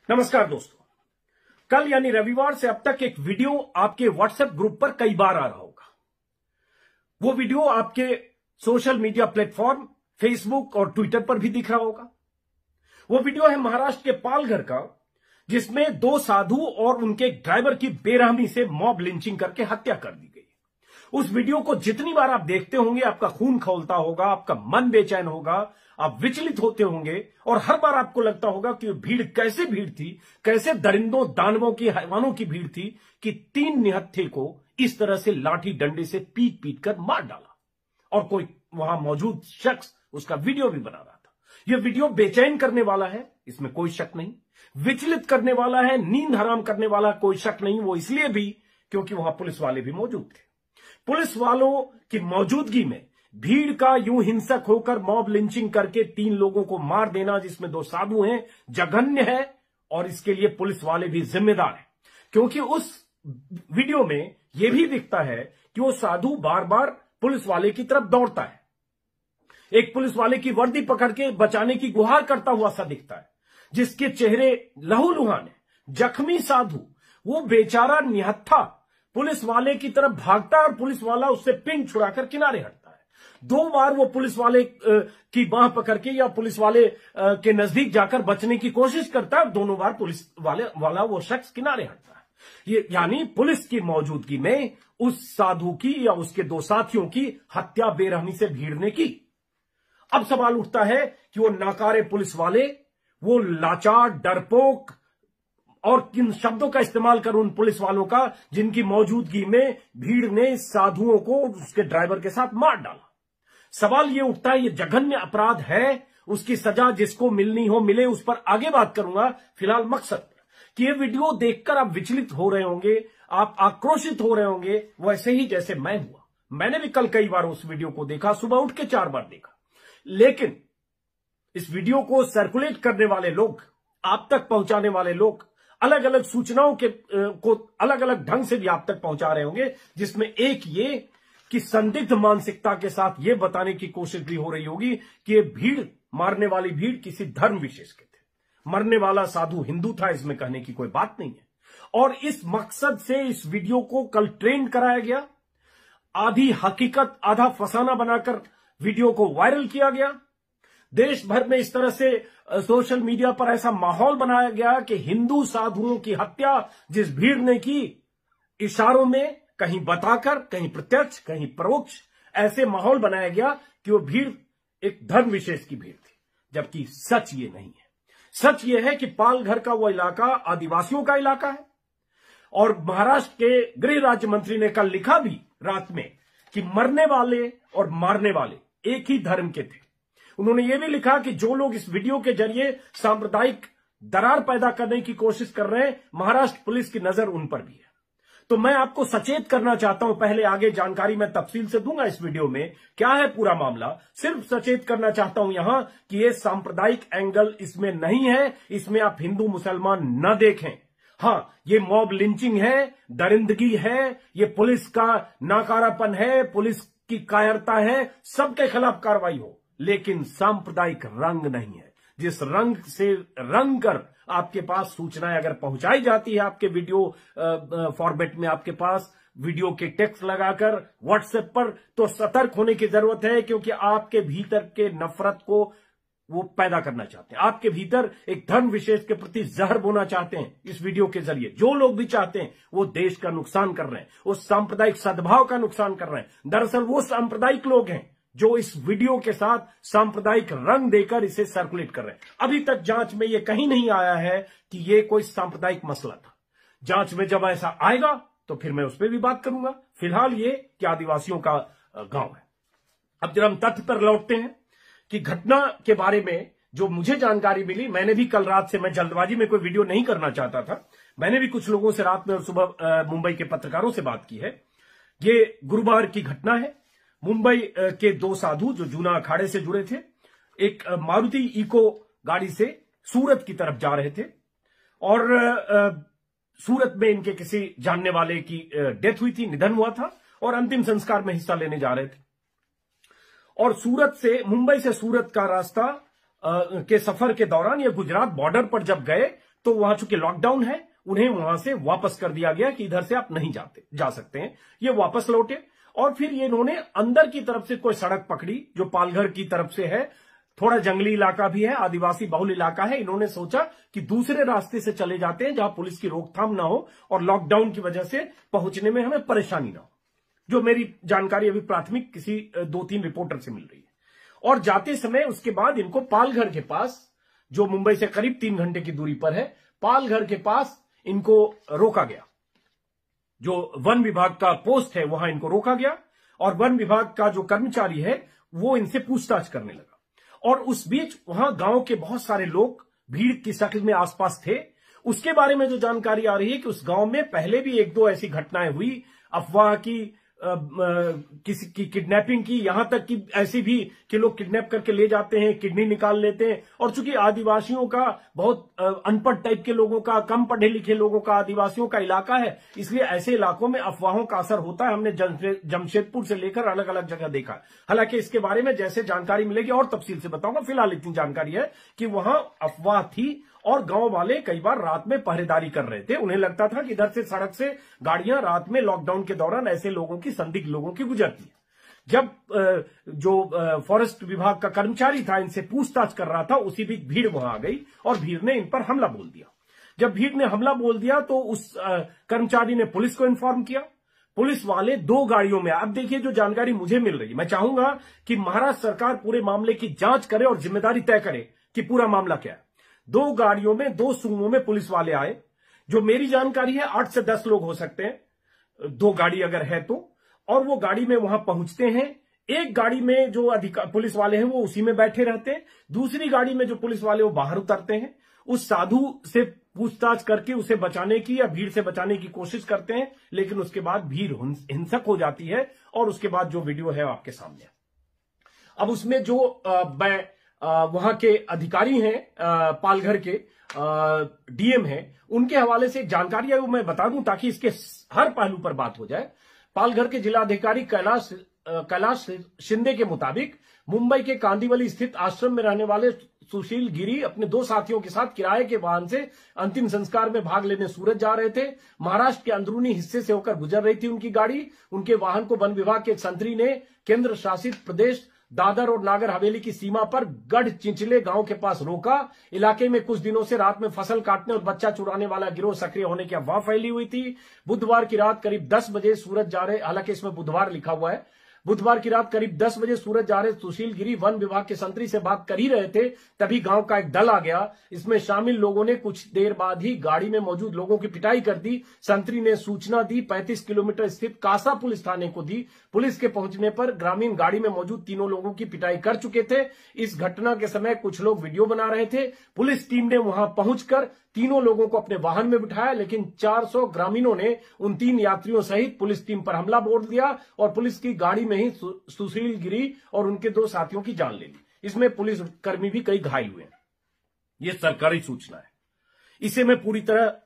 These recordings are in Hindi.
नमस्कार दोस्तों, कल यानी रविवार से अब तक एक वीडियो आपके व्हाट्सएप ग्रुप पर कई बार आ रहा होगा। वो वीडियो आपके सोशल मीडिया प्लेटफॉर्म फेसबुक और ट्विटर पर भी दिख रहा होगा। वो वीडियो है महाराष्ट्र के पालघर का, जिसमें दो साधु और उनके ड्राइवर की बेरहमी से मॉब लिंचिंग करके हत्या कर दी गई। उस वीडियो को जितनी बार आप देखते होंगे आपका खून खौलता होगा, आपका मन बेचैन होगा, आप विचलित होते होंगे और हर बार आपको लगता होगा कि भीड़ कैसे भीड़ थी, कैसे दरिंदों दानवों की हैवानों की भीड़ थी कि 3 निहत्थे को इस तरह से लाठी डंडे से पीट पीट कर मार डाला और कोई वहां मौजूद शख्स उसका वीडियो भी बना रहा था। यह वीडियो बेचैन करने वाला है, इसमें कोई शक नहीं। विचलित करने वाला है, नींद हराम करने वाला कोई शक नहीं। वो इसलिए भी क्योंकि वहां पुलिस वाले भी मौजूद थे। पुलिस वालों की मौजूदगी में भीड़ का यूं हिंसक होकर मॉब लिंचिंग करके 3 लोगों को मार देना, जिसमें 2 साधु हैं, जघन्य है और इसके लिए पुलिस वाले भी जिम्मेदार हैं। क्योंकि उस वीडियो में यह भी दिखता है कि वो साधु बार बार पुलिस वाले की तरफ दौड़ता है, एक पुलिस वाले की वर्दी पकड़ के बचाने की गुहार करता हुआ सा दिखता है, जिसके चेहरे लहूलुहान है। जख्मी साधु, वो बेचारा निहत्था पुलिस वाले की तरफ भागता है और पुलिस वाला उससे पिन छुड़ाकर किनारे हटता है। 2 बार वो पुलिस वाले की बांह पकड़ के या पुलिस वाले के नजदीक जाकर बचने की कोशिश करता है। दोनों बार पुलिस वाला वो शख्स किनारे हटता है। ये यानी पुलिस की मौजूदगी में उस साधु की या उसके 2 साथियों की हत्या बेरहमी से भीड़ ने की। अब सवाल उठता है कि वो नाकारे पुलिस वाले, वो लाचार, डरपोक और किन शब्दों का इस्तेमाल कर उन पुलिस वालों का जिनकी मौजूदगी में भीड़ ने साधुओं को उसके ड्राइवर के साथ मार डाला। सवाल यह उठता है, यह जघन्य अपराध है, उसकी सजा जिसको मिलनी हो मिले। उस पर आगे बात करूंगा। फिलहाल मकसद कि यह वीडियो देखकर आप विचलित हो रहे होंगे, आप आक्रोशित हो रहे होंगे, वैसे ही जैसे मैं हुआ। मैंने भी कल कई बार उस वीडियो को देखा, सुबह उठ के 4 बार देखा। लेकिन इस वीडियो को सर्कुलेट करने वाले लोग, आप तक पहुंचाने वाले लोग अलग अलग सूचनाओं को अलग अलग ढंग से भी आप तक पहुंचा रहे होंगे, जिसमें एक ये कि संदिग्ध मानसिकता के साथ यह बताने की कोशिश भी हो रही होगी कि ये भीड़, मारने वाली भीड़ किसी धर्म विशेष के थे, मरने वाला साधु हिंदू था, इसमें कहने की कोई बात नहीं है। और इस मकसद से इस वीडियो को कल ट्रेंड कराया गया, आधी हकीकत आधा फसाना बनाकर वीडियो को वायरल किया गया। देश भर में इस तरह से सोशल मीडिया पर ऐसा माहौल बनाया गया कि हिंदू साधुओं की हत्या जिस भीड़ ने की, इशारों में कहीं बताकर, कहीं प्रत्यक्ष, कहीं परोक्ष, ऐसे माहौल बनाया गया कि वो भीड़ एक धर्म विशेष की भीड़ थी, जबकि सच ये नहीं है। सच ये है कि पालघर का वो इलाका आदिवासियों का इलाका है और महाराष्ट्र के गृह राज्य मंत्री ने कल लिखा भी रात में कि मरने वाले और मारने वाले एक ही धर्म के थे। उन्होंने यह भी लिखा कि जो लोग इस वीडियो के जरिए सांप्रदायिक दरार पैदा करने की कोशिश कर रहे हैं, महाराष्ट्र पुलिस की नजर उन पर भी है। तो मैं आपको सचेत करना चाहता हूं, पहले आगे जानकारी मैं तफसील से दूंगा इस वीडियो में क्या है पूरा मामला। सिर्फ सचेत करना चाहता हूं यहां कि यह सांप्रदायिक एंगल इसमें नहीं है, इसमें आप हिंदू मुसलमान न देखें। हां, ये मॉब लिंचिंग है, दरिंदगी है, ये पुलिस का नाकारापन है, पुलिस की कायरता है, सबके खिलाफ कार्रवाई हो, लेकिन सांप्रदायिक रंग नहीं है। जिस रंग से रंग कर आपके पास सूचनाएं अगर पहुंचाई जाती है, आपके वीडियो फॉर्मेट में, आपके पास वीडियो के टेक्स्ट लगाकर व्हाट्सएप पर, तो सतर्क होने की जरूरत है, क्योंकि आपके भीतर के नफरत को वो पैदा करना चाहते हैं। आपके भीतर एक धर्म विशेष के प्रति जहर बोना चाहते हैं। इस वीडियो के जरिए जो लोग भी चाहते हैं वो देश का नुकसान कर रहे हैं, उस सांप्रदायिक सद्भाव का नुकसान कर रहे हैं। दरअसल वो सांप्रदायिक लोग हैं जो इस वीडियो के साथ सांप्रदायिक रंग देकर इसे सर्कुलेट कर रहे हैं। अभी तक जांच में यह कहीं नहीं आया है कि यह कोई सांप्रदायिक मसला था। जांच में जब ऐसा आएगा तो फिर मैं उस पर भी बात करूंगा। फिलहाल ये कि आदिवासियों का गांव है। अब जब हम तथ्य पर लौटते हैं कि घटना के बारे में जो मुझे जानकारी मिली, मैंने भी कल रात से, मैं जल्दबाजी में कोई वीडियो नहीं करना चाहता था, मैंने भी कुछ लोगों से रात में और सुबह मुंबई के पत्रकारों से बात की है। ये गुरुवार की घटना है। मुंबई के 2 साधु जो जूना अखाड़े से जुड़े थे, एक मारुति इको गाड़ी से सूरत की तरफ जा रहे थे और सूरत में इनके किसी जानने वाले की डेथ हुई थी, निधन हुआ था और अंतिम संस्कार में हिस्सा लेने जा रहे थे। और मुंबई से सूरत का रास्ता के सफर के दौरान ये गुजरात बॉर्डर पर जब गए तो वहां चूंकि लॉकडाउन है, उन्हें वहां से वापस कर दिया गया कि इधर से आप नहीं जा सकते हैं। ये वापस लौटे और फिर ये इन्होंने अंदर की तरफ से कोई सड़क पकड़ी जो पालघर की तरफ से है, थोड़ा जंगली इलाका भी है, आदिवासी बहुल इलाका है। इन्होंने सोचा कि दूसरे रास्ते से चले जाते हैं जहां पुलिस की रोकथाम ना हो और लॉकडाउन की वजह से पहुंचने में हमें परेशानी ना हो, जो मेरी जानकारी अभी प्राथमिक किसी 2-3 रिपोर्टर से मिल रही है। और जाते समय उसके बाद इनको पालघर के पास, जो मुंबई से करीब 3 घंटे की दूरी पर है, पालघर के पास इनको रोका गया। जो वन विभाग का पोस्ट है वहां इनको रोका गया और वन विभाग का जो कर्मचारी है वो इनसे पूछताछ करने लगा। और उस बीच वहां गांव के बहुत सारे लोग भीड़ की शक्ल में आसपास थे। उसके बारे में जो जानकारी आ रही है कि उस गांव में पहले भी 1-2 ऐसी घटनाएं हुई, अफवाह की, किसी की किडनैपिंग की, यहां तक कि ऐसी भी कि लोग किडनैप करके ले जाते हैं, किडनी निकाल लेते हैं। और चूंकि आदिवासियों का, बहुत अनपढ़ टाइप के लोगों का, कम पढ़े लिखे लोगों का, आदिवासियों का इलाका है, इसलिए ऐसे इलाकों में अफवाहों का असर होता है। हमने जमशेदपुर से लेकर अलग अलग जगह देखा। हालांकि इसके बारे में जैसे जानकारी मिलेगी और तफसील से बताऊंगा। फिलहाल इतनी जानकारी है कि वहां अफवाह थी और गांव वाले कई बार रात में पहरेदारी कर रहे थे। उन्हें लगता था कि इधर से सड़क से गाड़ियां रात में लॉकडाउन के दौरान ऐसे लोगों की, संदिग्ध लोगों की गुजरती है। जब जो फॉरेस्ट विभाग का कर्मचारी था इनसे पूछताछ कर रहा था, उसी बीच भीड़ वहां आ गई और भीड़ ने इन पर हमला बोल दिया। जब भीड़ ने हमला बोल दिया तो उस कर्मचारी ने पुलिस को इन्फॉर्म किया। पुलिस वाले 2 गाड़ियों में, अब देखिए जो जानकारी मुझे मिल रही है, मैं चाहूंगा कि महाराष्ट्र सरकार पूरे मामले की जांच करे और जिम्मेदारी तय करे कि पूरा मामला क्या है। 2 गाड़ियों में, 2 सूमों में पुलिस वाले आए। जो मेरी जानकारी है 8 से 10 लोग हो सकते हैं, 2 गाड़ी अगर है तो। और वो गाड़ी में वहां पहुंचते हैं। एक गाड़ी में जो पुलिस वाले हैं वो उसी में बैठे रहते हैं, दूसरी गाड़ी में जो पुलिस वाले वो बाहर उतरते हैं। उस साधु से पूछताछ करके उसे बचाने की या भीड़ से बचाने की कोशिश करते हैं, लेकिन उसके बाद भीड़ हिंसक हो जाती है और उसके बाद जो वीडियो है आपके सामने। अब उसमें जो वहां के अधिकारी हैं, पालघर के डीएम हैं, उनके हवाले से एक जानकारी है वो मैं बता दूं ताकि इसके हर पहलू पर बात हो जाए। पालघर के जिलाधिकारी कैलाश शिंदे के मुताबिक मुंबई के कांदिवली स्थित आश्रम में रहने वाले सुशील गिरी अपने 2 साथियों के साथ किराए के वाहन से अंतिम संस्कार में भाग लेने सूरत जा रहे थे। महाराष्ट्र के अंदरूनी हिस्से से होकर गुजर रही थी उनकी गाड़ी। उनके वाहन को वन विभाग के एक संतरी ने केंद्र शासित प्रदेश दादर और नागर हवेली की सीमा पर गढ़ चिंचले गांव के पास रोका। इलाके में कुछ दिनों से रात में फसल काटने और बच्चा चुराने वाला गिरोह सक्रिय होने की अफवाह फैली हुई थी। बुधवार की रात करीब 10 बजे सूरत जा रहे, हालांकि इसमें बुधवार लिखा हुआ है, बुधवार की रात करीब 10 बजे सूरत जा रहे सुशील गिरी वन विभाग के संतरी से बात कर ही रहे थे, तभी गांव का एक दल आ गया। इसमें शामिल लोगों ने कुछ देर बाद ही गाड़ी में मौजूद लोगों की पिटाई कर दी। संतरी ने सूचना दी, 35 किलोमीटर स्थित कासा पुलिस थाने को दी। पुलिस के पहुंचने पर ग्रामीण गाड़ी में मौजूद 3 लोगों की पिटाई कर चुके थे। इस घटना के समय कुछ लोग वीडियो बना रहे थे। पुलिस टीम ने वहां पहुंचकर 3 लोगों को अपने वाहन में बिठाया, लेकिन 400 ग्रामीणों ने उन 3 यात्रियों सहित पुलिस टीम पर हमला बोल दिया और पुलिस की गाड़ी में ही सुशील गिरी और उनके 2 साथियों की जान ले ली। इसमें पुलिस कर्मी भी कई घायल हुए। यह सरकारी सूचना है, इसे मैं पूरी तरह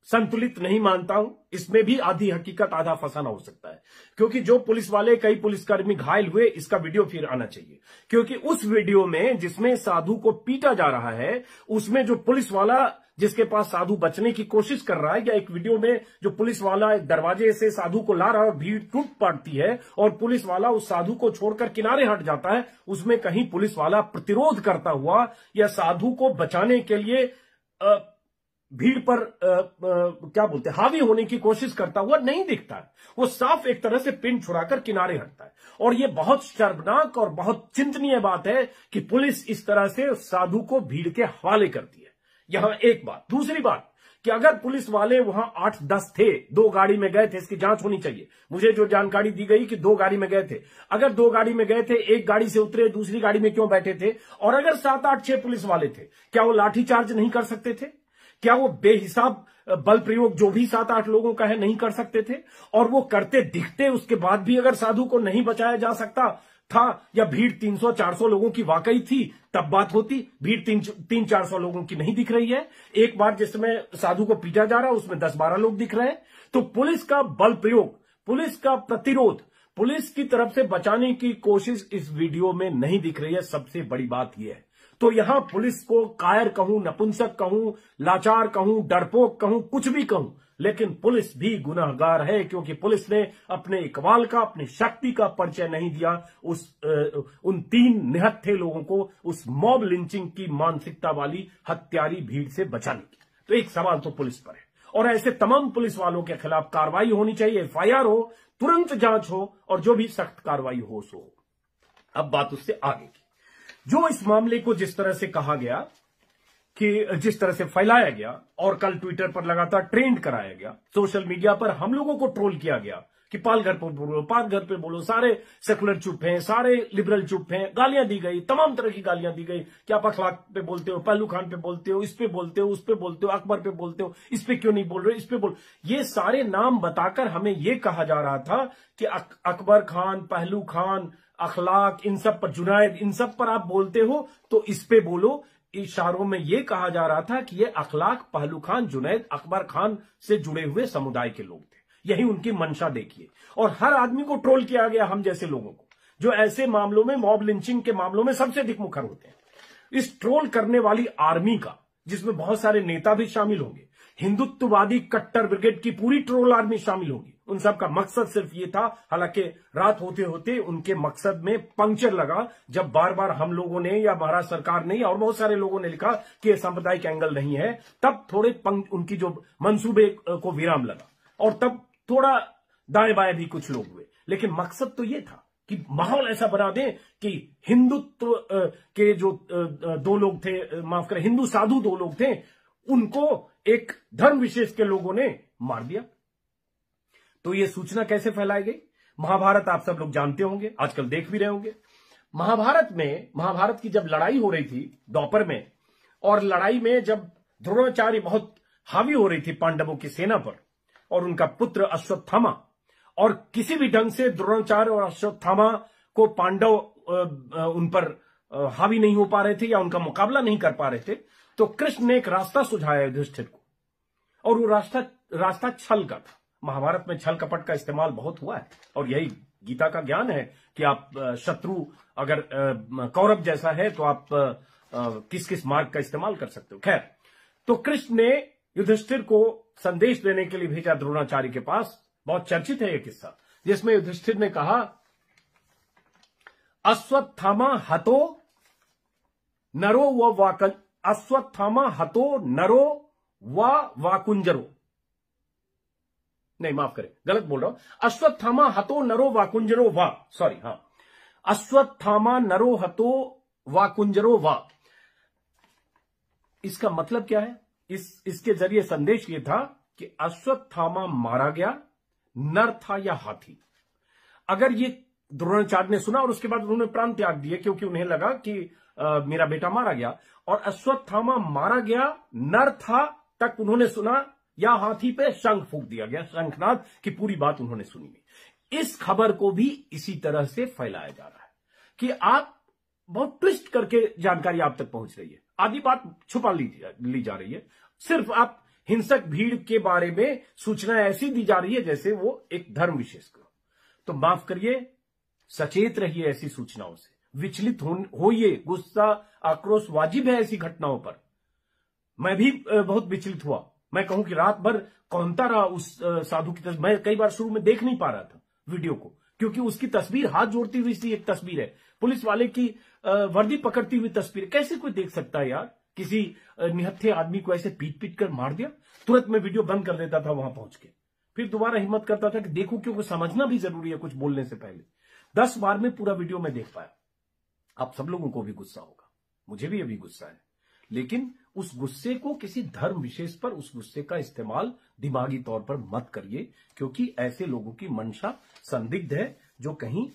संतुलित नहीं मानता हूं। इसमें भी आधी हकीकत आधा फसाना हो सकता है, क्योंकि जो पुलिस वाले, कई पुलिसकर्मी घायल हुए, इसका वीडियो फिर आना चाहिए। क्योंकि उस वीडियो में जिसमें साधु को पीटा जा रहा है, उसमें जो पुलिस वाला जिसके पास साधु बचने की कोशिश कर रहा है, या एक वीडियो में जो पुलिस वाला एक दरवाजे से साधु को ला रहा है और भीड़ टूट पड़ती है और पुलिस वाला उस साधु को छोड़कर किनारे हट जाता है, उसमें कहीं पुलिस वाला प्रतिरोध करता हुआ या साधु को बचाने के लिए भीड़ पर क्या बोलते हैं, हावी होने की कोशिश करता हुआ नहीं दिखता है। वो साफ एक तरह से पिन छुड़ाकर किनारे हटता है। और ये बहुत शर्मनाक और बहुत चिंतनीय बात है कि पुलिस इस तरह से साधु को भीड़ के हवाले करती है। यहां एक बात। दूसरी बात कि अगर पुलिस वाले वहां 8-10 थे, 2 गाड़ी में गए थे, इसकी जांच होनी चाहिए। मुझे जो जानकारी दी गई कि 2 गाड़ी में गए थे, अगर 2 गाड़ी में गए थे, एक गाड़ी से उतरे, दूसरी गाड़ी में क्यों बैठे थे? और अगर 7-8-6 पुलिस वाले थे, क्या वो लाठीचार्ज नहीं कर सकते थे? क्या वो बेहिसाब बल प्रयोग जो भी 7-8 लोगों का है नहीं कर सकते थे? और वो करते दिखते, उसके बाद भी अगर साधु को नहीं बचाया जा सकता था, या भीड़ 300-400 लोगों की वाकई थी, तब बात होती। भीड़ 300-400 लोगों की नहीं दिख रही है। एक बार जिस समय साधु को पीटा जा रहा है उसमें 10-12 लोग दिख रहे हैं। तो पुलिस का बल प्रयोग, पुलिस का प्रतिरोध, पुलिस की तरफ से बचाने की कोशिश इस वीडियो में नहीं दिख रही है। सबसे बड़ी बात यह है। तो यहां पुलिस को कायर कहूं, नपुंसक कहूं, लाचार कहूं, डरपोक कहूं, कुछ भी कहूं, लेकिन पुलिस भी गुनाहगार है, क्योंकि पुलिस ने अपने इकबाल का, अपनी शक्ति का परिचय नहीं दिया उन 3 निहत्थे लोगों को उस मॉब लिंचिंग की मानसिकता वाली हत्यारी भीड़ से बचाने की। तो एक सवाल तो पुलिस पर है, और ऐसे तमाम पुलिस वालों के खिलाफ कार्रवाई होनी चाहिए, FIR हो, तुरंत जांच हो, और जो भी सख्त कार्रवाई हो सो हो। अब बात उससे आगे की, जो इस मामले को जिस तरह से कहा गया, कि जिस तरह से फैलाया गया, और कल ट्विटर पर लगातार ट्रेंड कराया गया, सोशल मीडिया पर हम लोगों को ट्रोल किया गया कि पाल घर पर बोलो, पाल घर पे बोलो, सारे सेकुलर चुप हैं, सारे लिबरल चुप हैं, गालियां दी गई, तमाम तरह की गालियां दी गई कि आप अखलाक पे बोलते हो, पहलू खान पे बोलते हो, इस पे बोलते हो, उस पे बोलते हो, अकबर पे बोलते हो, इस पे क्यों नहीं बोल रहे, इस पे बोल। ये सारे नाम बताकर हमें यह कहा जा रहा था कि अकबर खान, पहलू खान, अखलाक, इन सब पर, जुनैद, इन सब पर आप बोलते हो तो इस पे बोलो। इशारों में यह कहा जा रहा था कि ये अखलाक, पहलू खान, जुनैद, अकबर खान से जुड़े हुए समुदाय के लोग थे, यही उनकी मंशा देखिए। और हर आदमी को ट्रोल किया गया, हम जैसे लोगों को, जो ऐसे मामलों में, मॉब लिंचिंग के मामलों में सबसे अधिक मुखर होते हैं। इस ट्रोल करने वाली आर्मी का, जिसमें बहुत सारे नेता भी शामिल होंगे, हिंदुत्ववादी कट्टर ब्रिगेड की पूरी ट्रोल आर्मी शामिल होगी, उन सब का मकसद सिर्फ ये था, हालांकि रात होते होते उनके मकसद में पंक्चर लगा, जब बार बार हम लोगों ने या महाराष्ट्र सरकार ने और बहुत सारे लोगों ने लिखा कि यह सांप्रदायिक एंगल नहीं है, तब थोड़े उनकी जो मंसूबे को विराम लगा, और तब थोड़ा दाएं बाएं भी कुछ लोग हुए। लेकिन मकसद तो यह था कि माहौल ऐसा बना दें कि हिंदुत्व के जो 2 लोग थे, माफ करें, हिंदू साधु 2 लोग थे, उनको एक धर्म विशेष के लोगों ने मार दिया। तो यह सूचना कैसे फैलाई गई? महाभारत आप सब लोग जानते होंगे, आजकल देख भी रहे होंगे। महाभारत की जब लड़ाई हो रही थी द्वापर में, और लड़ाई में जब द्रोणाचार्य बहुत हावी हो रही थी पांडवों की सेना पर, और उनका पुत्र अश्वत्थामा, और किसी भी ढंग से द्रोणाचार्य और अश्वत्थामा को पांडव उन पर हावी नहीं हो पा रहे थे या उनका मुकाबला नहीं कर पा रहे थे, तो कृष्ण ने एक रास्ता सुझाया युधिष्ठिर को, और वो रास्ता छल का था। महाभारत में छल कपट का इस्तेमाल बहुत हुआ है, और यही गीता का ज्ञान है कि आप शत्रु अगर कौरव जैसा है तो आप किस किस मार्ग का इस्तेमाल कर सकते हो। खैर, तो कृष्ण ने युधिष्ठिर को संदेश देने के लिए भेजा द्रोणाचार्य के पास। बहुत चर्चित है यह किस्सा, जिसमें युधिष्ठिर ने कहा, अश्वत्थामा हतो नरो व वाकुंजरो, नहीं माफ करें, गलत बोल रहा हूं, अश्वत्थामा हतो नरो वाकुंजरो वा, सॉरी, हां, अश्वत्थामा नरो हतो वाकुंजरो वा। इसका मतलब क्या है? इसके जरिए संदेश यह था कि अश्वत्थामा मारा गया, नर था या हाथी। अगर ये द्रोणाचार्य ने सुना और उसके बाद उन्होंने प्राण त्याग दिए, क्योंकि उन्हें लगा कि मेरा बेटा मारा गया, और अश्वत्थामा मारा गया, नर था तक उन्होंने सुना, या हाथी पे शंख फूंक दिया गया, शंखनाद की पूरी बात उन्होंने सुनी। इस खबर को भी इसी तरह से फैलाया जा रहा है कि आप बहुत ट्विस्ट करके जानकारी आप तक पहुंच रही है, आधी बात छुपा ली जा रही है, सिर्फ आप हिंसक भीड़ के बारे में सूचना ऐसी दी जा रही है जैसे वो एक धर्म विशेष को। तो माफ करिए, सचेत रहिए ऐसी सूचनाओं से, विचलित होइए, गुस्सा आक्रोश वाजिब है ऐसी घटनाओं पर। मैं भी बहुत विचलित हुआ, मैं कहूं कि रात भर कौनता रहा उस साधु की तस्वीर। मैं कई बार शुरू में देख नहीं पा रहा था वीडियो को, क्योंकि उसकी तस्वीर हाथ जोड़ती हुई सी एक तस्वीर है, पुलिस वाले की वर्दी पकड़ती हुई तस्वीर। कैसे कोई देख सकता है यार? किसी निहत्थे आदमी को ऐसे पीट पीट कर मार दिया। तुरंत मैं वीडियो बंद कर देता था वहां पहुंच के, फिर दोबारा हिम्मत करता था कि देखूं, क्योंकि समझना भी जरूरी है कुछ बोलने से पहले। 10 बार में पूरा वीडियो में देख पाया। आप सब लोगों को भी गुस्सा होगा, मुझे भी अभी गुस्सा है, लेकिन उस गुस्से को किसी धर्म विशेष पर, उस गुस्से का इस्तेमाल दिमागी तौर पर मत करिए, क्योंकि ऐसे लोगों की मंशा संदिग्ध है जो कहीं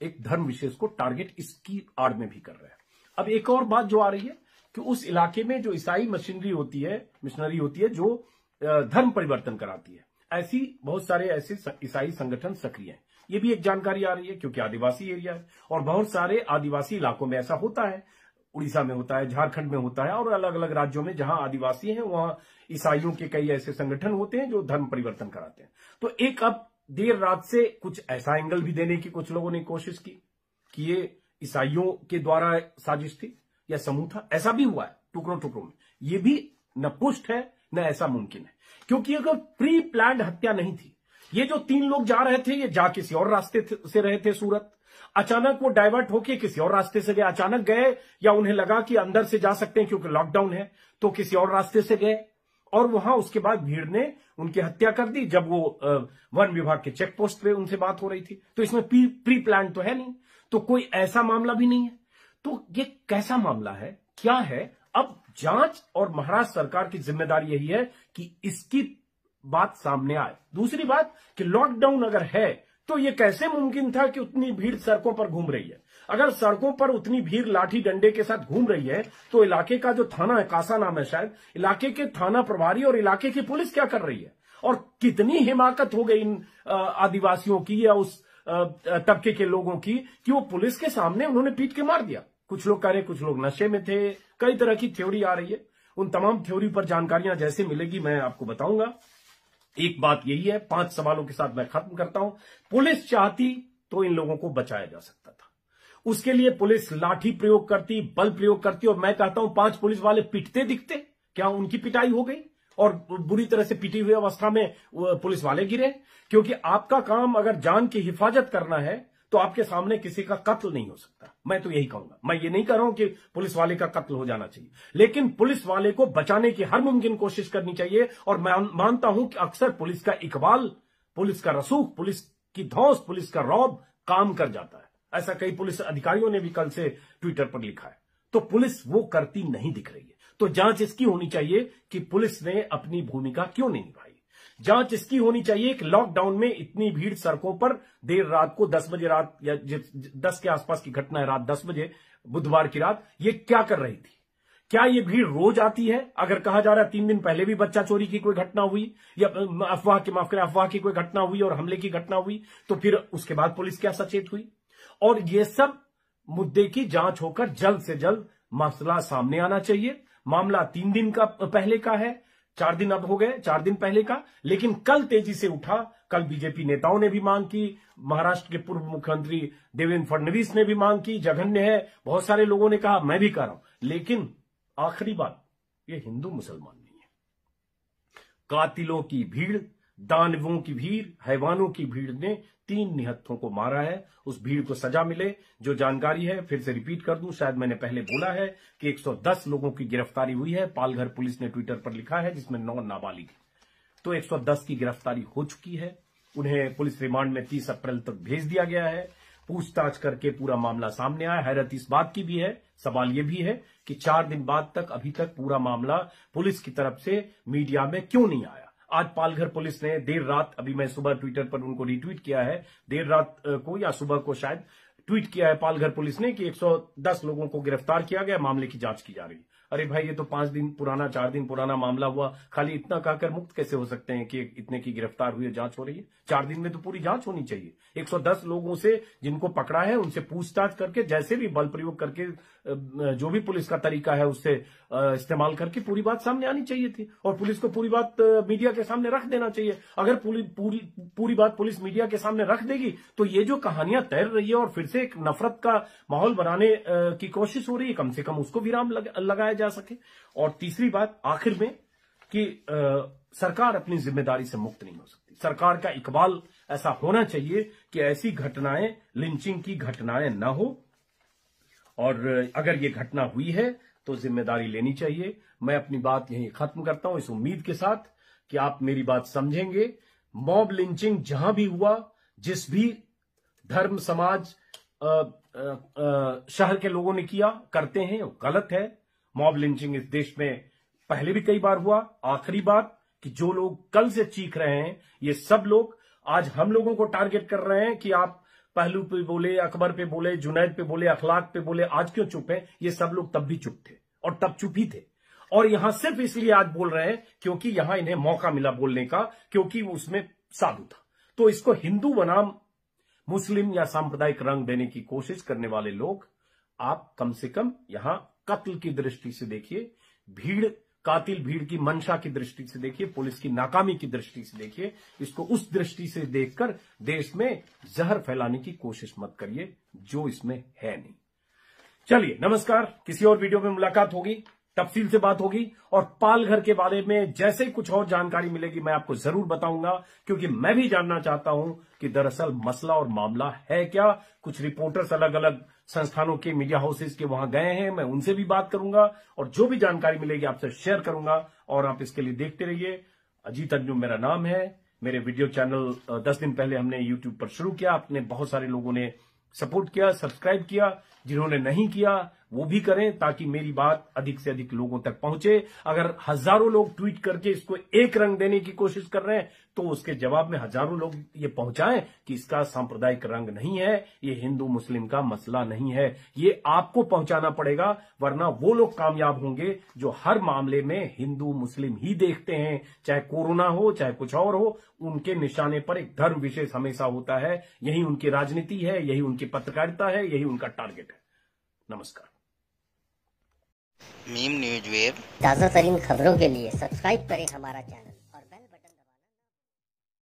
एक धर्म विशेष को टारगेट इसकी आड़ में भी कर रहे हैं। अब एक और बात जो आ रही है कि उस इलाके में जो ईसाई मिशनरी होती है जो धर्म परिवर्तन कराती है, ऐसी बहुत सारे ऐसे ईसाई संगठन सक्रिय हैं। ये भी एक जानकारी आ रही है, क्योंकि आदिवासी एरिया है और बहुत सारे आदिवासी इलाकों में ऐसा होता है। उड़ीसा में होता है, झारखंड में होता है, और अलग अलग राज्यों में जहां आदिवासी हैं वहां ईसाइयों के कई ऐसे संगठन होते हैं जो धर्म परिवर्तन कराते हैं। तो एक अब देर रात से कुछ ऐसा एंगल भी देने की कुछ लोगों ने कोशिश की कि ये ईसाइयों के द्वारा साजिश थी, या समूह था, ऐसा भी हुआ है टुकड़ों टुकड़ों में। ये भी न पुष्ट है न ऐसा मुमकिन है, क्योंकि अगर प्री प्लान्ड हत्या नहीं थी। ये जो 3 लोग जा रहे थे, ये जा किसी और रास्ते से रहे थे सूरत, अचानक वो डाइवर्ट होके किसी और रास्ते से गए, अचानक गए या उन्हें लगा कि अंदर से जा सकते हैं क्योंकि लॉकडाउन है, तो किसी और रास्ते से गए और वहां उसके बाद भीड़ ने उनकी हत्या कर दी जब वो वन विभाग के चेक पोस्ट पे उनसे बात हो रही थी। तो इसमें प्री प्लान तो है नहीं, तो कोई ऐसा मामला भी नहीं है। तो ये कैसा मामला है, क्या है? अब जांच और महाराष्ट्र सरकार की जिम्मेदारी यही है कि इसकी बात सामने आए। दूसरी बात कि लॉकडाउन अगर है तो ये कैसे मुमकिन था कि उतनी भीड़ सड़कों पर घूम रही है? अगर सड़कों पर उतनी भीड़ लाठी डंडे के साथ घूम रही है तो इलाके का जो थाना है, कासा नाम है शायद, इलाके के थाना प्रभारी और इलाके की पुलिस क्या कर रही है? और कितनी हिमाकत हो गई इन आदिवासियों की या उस तबके के लोगों की कि वो पुलिस के सामने उन्होंने पीट के मार दिया। कुछ लोग कह रहे, कुछ लोग नशे में थे, कई तरह की थ्योरी आ रही है। उन तमाम थ्योरी पर जानकारियां जैसे मिलेगी मैं आपको बताऊंगा। एक बात यही है, 5 सवालों के साथ मैं खत्म करता हूं। पुलिस चाहती तो इन लोगों को बचाया जा सकता था, उसके लिए पुलिस लाठी प्रयोग करती, बल प्रयोग करती, और मैं कहता हूं 5 पुलिस वाले पिटते दिखते, क्या उनकी पिटाई हो गई और बुरी तरह से पिटी हुई अवस्था में पुलिस वाले गिरे? क्योंकि आपका काम अगर जान की हिफाजत करना है तो आपके सामने किसी का कत्ल नहीं हो सकता। मैं तो यही कहूंगा, मैं ये नहीं कह रहा हूं कि पुलिस वाले का कत्ल हो जाना चाहिए, लेकिन पुलिस वाले को बचाने की हर मुमकिन कोशिश करनी चाहिए। और मैं मानता हूं कि अक्सर पुलिस का इकबाल, पुलिस का रसूख, पुलिस की धौंस, पुलिस का रौब काम कर जाता है। ऐसा कई पुलिस अधिकारियों ने भी कल से ट्विटर पर लिखा है। तो पुलिस वो करती नहीं दिख रही है। तो जांच इसकी होनी चाहिए कि पुलिस ने अपनी भूमिका क्यों नहीं निभाई। जांच इसकी होनी चाहिए कि लॉकडाउन में इतनी भीड़ सड़कों पर देर रात को 10 बजे रात या 10 के आसपास की घटना है, रात 10 बजे बुधवार की रात, ये क्या कर रही थी? क्या ये भीड़ रोज आती है? अगर कहा जा रहा है 3 दिन पहले भी बच्चा चोरी की कोई घटना हुई या अफवाह की कोई घटना हुई और हमले की घटना हुई, तो फिर उसके बाद पुलिस क्या सचेत हुई? और ये सब मुद्दे की जांच होकर जल्द से जल्द मसला सामने आना चाहिए। मामला 3 दिन का पहले का है, 4 दिन अब हो गए, 4 दिन पहले का, लेकिन कल तेजी से उठा। कल बीजेपी नेताओं ने भी मांग की, महाराष्ट्र के पूर्व मुख्यमंत्री देवेंद्र फडणवीस ने भी मांग की, जघन्य है, बहुत सारे लोगों ने कहा, मैं भी कर रहा हूं। लेकिन आखिरी बात, ये हिंदू मुसलमान नहीं है। कातिलों की भीड़, दानवों की भीड़, हैवानों की भीड़ ने 3 निहत्थों को मारा है। उस भीड़ को सजा मिले। जो जानकारी है फिर से रिपीट कर दूं, शायद मैंने पहले बोला है कि 110 लोगों की गिरफ्तारी हुई है, पालघर पुलिस ने ट्विटर पर लिखा है, जिसमें 9 नाबालिग। तो 110 की गिरफ्तारी हो चुकी है। उन्हें पुलिस रिमांड में 30 अप्रैल तक भेज दिया गया है। पूछताछ करके पूरा मामला सामने आया। हैरत इस बात की भी है, सवाल यह भी है कि 4 दिन बाद तक अभी तक पूरा मामला पुलिस की तरफ से मीडिया में क्यों नहीं आया। आज पालघर पुलिस ने देर रात, अभी मैं सुबह ट्विटर पर उनको रिट्वीट किया है, देर रात को या सुबह को शायद ट्वीट किया है पालघर पुलिस ने कि 110 लोगों को गिरफ्तार किया गया, मामले की जांच की जा रही है। अरे भाई, ये तो 5 दिन पुराना, 4 दिन पुराना मामला हुआ। खाली इतना कहकर मुक्त कैसे हो सकते हैं कि इतने की गिरफ्तार हुई है, जांच हो रही है? 4 दिन में तो पूरी जांच होनी चाहिए। 110 लोगों से जिनको पकड़ा है उनसे पूछताछ करके, जैसे भी बल प्रयोग करके, जो भी पुलिस का तरीका है उससे इस्तेमाल करके पूरी बात सामने आनी चाहिए थी। और पुलिस को पूरी बात मीडिया के सामने रख देना चाहिए। अगर पूरी बात पुलिस मीडिया के सामने रख देगी तो ये जो कहानियां तैर रही है और फिर से एक नफरत का माहौल बनाने की कोशिश हो रही है, कम से कम उसको विराम लगाया जा सके। और तीसरी बात आखिर में कि सरकार अपनी जिम्मेदारी से मुक्त नहीं हो सकती। सरकार का इकबाल ऐसा होना चाहिए कि ऐसी घटनाएं, लिंचिंग की घटनाएं ना हो, और अगर ये घटना हुई है तो जिम्मेदारी लेनी चाहिए। मैं अपनी बात यहीं खत्म करता हूं, इस उम्मीद के साथ कि आप मेरी बात समझेंगे। मॉब लिंचिंग जहां भी हुआ, जिस भी धर्म, समाज, शहर के लोगों ने किया, करते हैं, वो गलत है। मॉब लिंचिंग इस देश में पहले भी कई बार हुआ। आखिरी बात कि जो लोग कल से चीख रहे हैं, ये सब लोग आज हम लोगों को टारगेट कर रहे हैं कि आप पहलू पे बोले, अकबर पे बोले, जुनैद पे बोले, अखलाक पे बोले, आज क्यों चुप है? ये सब लोग तब भी चुप थे और तब चुप ही थे, और यहां सिर्फ इसलिए आज बोल रहे हैं क्योंकि यहां इन्हें मौका मिला बोलने का, क्योंकि वो उसमें साधु था। तो इसको हिंदू बनाम मुस्लिम या सांप्रदायिक रंग देने की कोशिश करने वाले लोग, आप कम से कम यहां कत्ल की दृष्टि से देखिए, भीड़, कातिल भीड़ की मंशा की दृष्टि से देखिए, पुलिस की नाकामी की दृष्टि से देखिए। इसको उस दृष्टि से देखकर देश में जहर फैलाने की कोशिश मत करिए, जो इसमें है नहीं। चलिए नमस्कार, किसी और वीडियो में मुलाकात होगी, तफसील से बात होगी और पालघर के बारे में जैसे ही कुछ और जानकारी मिलेगी मैं आपको जरूर बताऊंगा, क्योंकि मैं भी जानना चाहता हूं कि दरअसल मसला और मामला है क्या। कुछ रिपोर्टर्स अलग अलग संस्थानों के, मीडिया हाउसेस के वहां गए हैं, मैं उनसे भी बात करूंगा और जो भी जानकारी मिलेगी आपसे शेयर करूंगा और आप इसके लिए देखते रहिए। अजीत अंजुम मेरा नाम है। मेरे वीडियो चैनल 10 दिन पहले हमने यूट्यूब पर शुरू किया, आपने बहुत सारे लोगों ने सपोर्ट किया, सब्सक्राइब किया। जिन्होंने नहीं किया वो भी करें ताकि मेरी बात अधिक से अधिक लोगों तक पहुंचे। अगर हजारों लोग ट्वीट करके इसको एक रंग देने की कोशिश कर रहे हैं तो उसके जवाब में हजारों लोग ये पहुंचाएं कि इसका सांप्रदायिक रंग नहीं है, ये हिंदू मुस्लिम का मसला नहीं है। ये आपको पहुंचाना पड़ेगा, वरना वो लोग कामयाब होंगे जो हर मामले में हिंदू मुस्लिम ही देखते हैं, चाहे कोरोना हो चाहे कुछ और हो। उनके निशाने पर एक धर्म विशेष हमेशा होता है। यही उनकी राजनीति है, यही उनकी पत्रकारिता है, यही उनका टारगेट है। नमस्कार। मीम न्यूज वेब ताज़ा तरीन खबरों के लिए सब्सक्राइब करें हमारा चैनल।